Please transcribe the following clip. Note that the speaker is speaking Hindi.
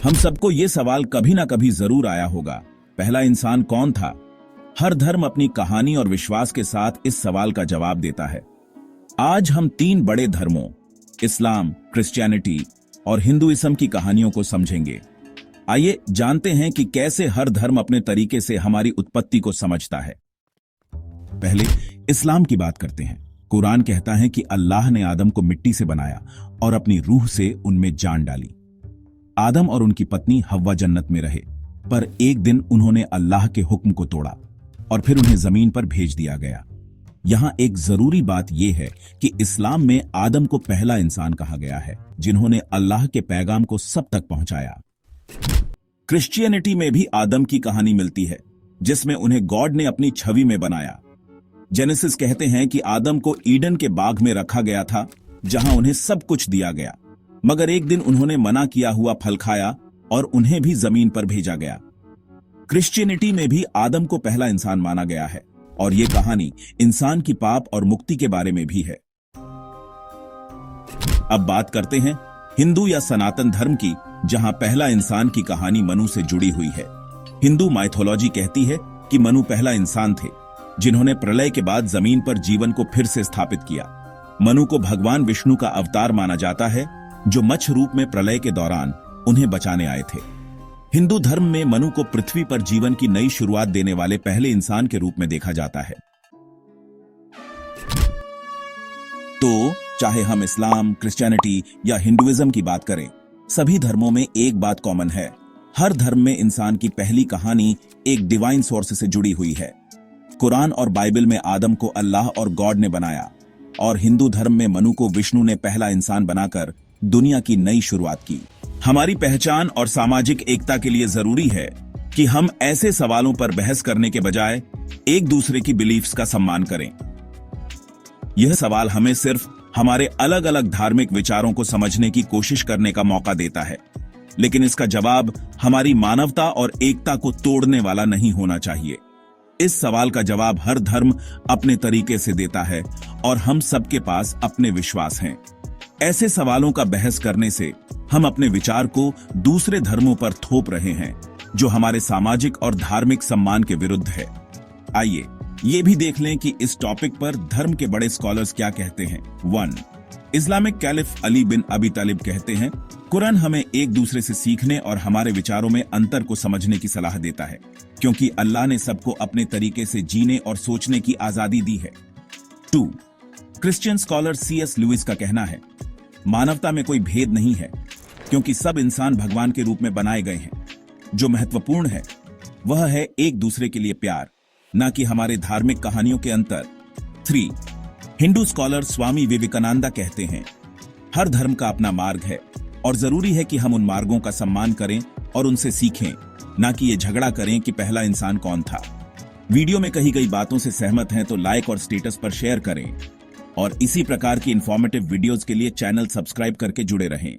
हम सबको ये सवाल कभी ना कभी जरूर आया होगा, पहला इंसान कौन था? हर धर्म अपनी कहानी और विश्वास के साथ इस सवाल का जवाब देता है। आज हम 3 बड़े धर्मों इस्लाम, क्रिश्चियनिटी और हिंदुइज्म की कहानियों को समझेंगे। आइए जानते हैं कि कैसे हर धर्म अपने तरीके से हमारी उत्पत्ति को समझता है। पहले इस्लाम की बात करते हैं। कुरान कहता है कि अल्लाह ने आदम को मिट्टी से बनाया और अपनी रूह से उनमें जान डाली। आदम और उनकी पत्नी हव्वा जन्नत में रहे, पर एक दिन उन्होंने अल्लाह के हुक्म को तोड़ा और फिर उन्हें जमीन पर भेज दिया गया। यहां एक जरूरी बात यह है कि इस्लाम में आदम को पहला इंसान कहा गया है, जिन्होंने अल्लाह के पैगाम को सब तक पहुंचाया। क्रिश्चियनिटी में भी आदम की कहानी मिलती है, जिसमें उन्हें गॉड ने अपनी छवि में बनाया। जेनेसिस कहते हैं कि आदम को ईडन के बाग में रखा गया था, जहां उन्हें सब कुछ दिया गया, मगर एक दिन उन्होंने मना किया हुआ फल खाया और उन्हें भी जमीन पर भेजा गया। क्रिश्चियनिटी में भी आदम को पहला इंसान माना गया है और यह कहानी इंसान की पाप और मुक्ति के बारे में भी है। अब बात करते हैं हिंदू या सनातन धर्म की, जहां पहला इंसान की कहानी मनु से जुड़ी हुई है। हिंदू माइथोलॉजी कहती है कि मनु पहला इंसान थे, जिन्होंने प्रलय के बाद जमीन पर जीवन को फिर से स्थापित किया। मनु को भगवान विष्णु का अवतार माना जाता है, जो मत्स्य रूप में प्रलय के दौरान उन्हें बचाने आए थे। हिंदू धर्म में मनु को पृथ्वी पर जीवन की नई शुरुआत देने वाले पहले इंसान के रूप में देखा जाता है। तो चाहे हम इस्लाम, क्रिश्चियनिटी या हिंदुइज्म की बात करें, सभी धर्मों में एक बात कॉमन है। हर धर्म में इंसान की पहली कहानी एक डिवाइन सोर्स से जुड़ी हुई है। कुरान और बाइबल में आदम को अल्लाह और गॉड ने बनाया, और हिंदू धर्म में मनु को विष्णु ने पहला इंसान बनाकर दुनिया की नई शुरुआत की। हमारी पहचान और सामाजिक एकता के लिए जरूरी है कि हम ऐसे सवालों पर बहस करने के बजाय एक दूसरे की बिलीफ्स का सम्मान करें। यह सवाल हमें सिर्फ हमारे अलग अलग धार्मिक विचारों को समझने की कोशिश करने का मौका देता है, लेकिन इसका जवाब हमारी मानवता और एकता को तोड़ने वाला नहीं होना चाहिए। इस सवाल का जवाब हर धर्म अपने तरीके से देता है और हम सबके पास अपने विश्वास हैं। ऐसे सवालों का बहस करने से हम अपने विचार को दूसरे धर्मों पर थोप रहे हैं, जो हमारे सामाजिक और धार्मिक सम्मान के विरुद्ध है। आइए ये भी देख लें कि इस टॉपिक पर धर्म के बड़े स्कॉलर्स क्या कहते हैं। 1. इस्लामिक कैलिफ अली बिन अबी तालिब कहते हैं, कुरान हमें एक दूसरे से सीखने और हमारे विचारों में अंतर को समझने की सलाह देता है, क्योंकि अल्लाह ने सबको अपने तरीके से जीने और सोचने की आजादी दी है। 2. Christian scholar C.S. लुइस का कहना है, मानवता में कोई भेद नहीं है, क्योंकि सब इंसान भगवान के रूप में बनाए गए हैं। जो महत्वपूर्ण है वह है एक दूसरे के लिए प्यार, न कि हमारे धार्मिक कहानियों के अंतर। 3. हिंदू स्कॉलर स्वामी विवेकानंदा कहते हैं, हर धर्म का अपना मार्ग है और जरूरी है कि हम उन मार्गों का सम्मान करें और उनसे सीखें, न कि ये झगड़ा करें कि पहला इंसान कौन था। वीडियो में कही गई बातों से सहमत हैं तो लाइक और स्टेटस पर शेयर करें, और इसी प्रकार की इंफॉर्मेटिव वीडियोस के लिए चैनल सब्सक्राइब करके जुड़े रहें।